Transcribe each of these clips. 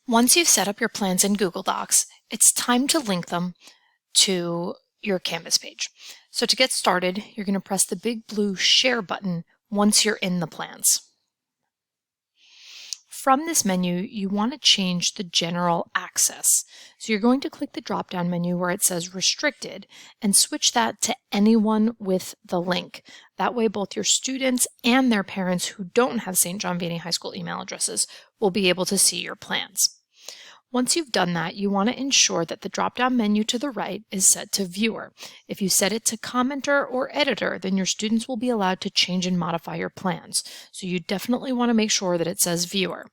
Once you've set up your plans in Google Docs, it's time to link them to your Canvas page. So to get started, you're going to press the big blue Share button once you're in the plans. From this menu, you want to change the general access. So you're going to click the drop-down menu where it says Restricted and switch that to anyone with the link. That way both your students and their parents who don't have St. John Vianney High School email addresses will be able to see your plans. Once you've done that, you want to ensure that the drop-down menu to the right is set to Viewer. If you set it to Commenter or Editor, then your students will be allowed to change and modify your plans. So you definitely want to make sure that it says Viewer.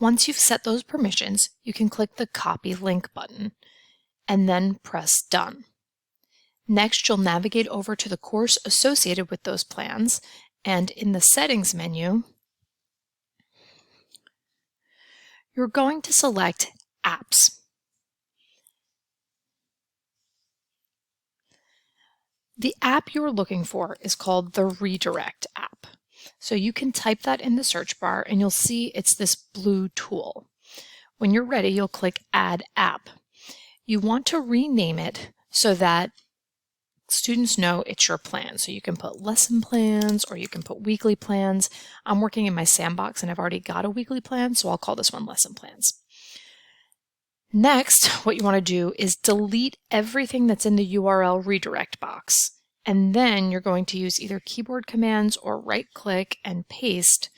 Once you've set those permissions, you can click the Copy Link button and then press Done. Next, you'll navigate over to the course associated with those plans, and in the Settings menu, you're going to select Apps. The app you're looking for is called the Redirect app. So you can type that in the search bar and you'll see it's this blue tool. When you're ready, you'll click Add App. You want to rename it so that students know it's your plan. So you can put lesson plans or you can put weekly plans. I'm working in my sandbox and I've already got a weekly plan, so I'll call this one lesson plans. Next, what you want to do is delete everything that's in the URL redirect box. And then you're going to use either keyboard commands or right-click and paste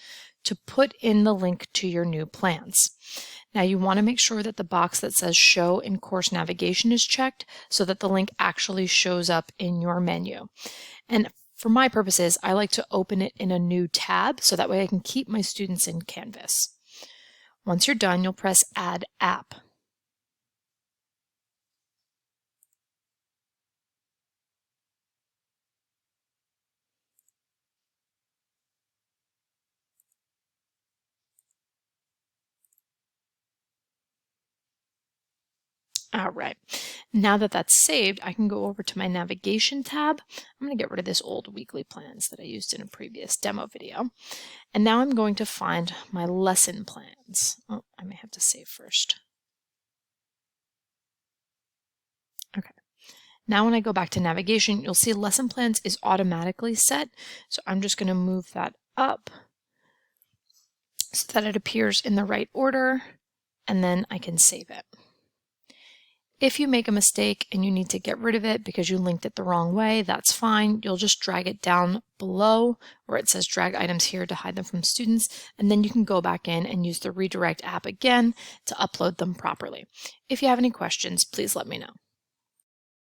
to put in the link to your new plans. Now you want to make sure that the box that says Show in Course Navigation is checked so that the link actually shows up in your menu. And for my purposes, I like to open it in a new tab so that way I can keep my students in Canvas. Once you're done, you'll press Add App. All right, now that that's saved, I can go over to my navigation tab. I'm going to get rid of this old weekly plans that I used in a previous demo video. And now I'm going to find my lesson plans. Oh, I may have to save first. Okay. Now when I go back to navigation, you'll see lesson plans is automatically set. So I'm just going to move that up so that it appears in the right order, and then I can save it. If you make a mistake and you need to get rid of it because you linked it the wrong way, that's fine. You'll just drag it down below where it says drag items here to hide them from students, and then you can go back in and use the redirect app again to upload them properly. If you have any questions, please let me know.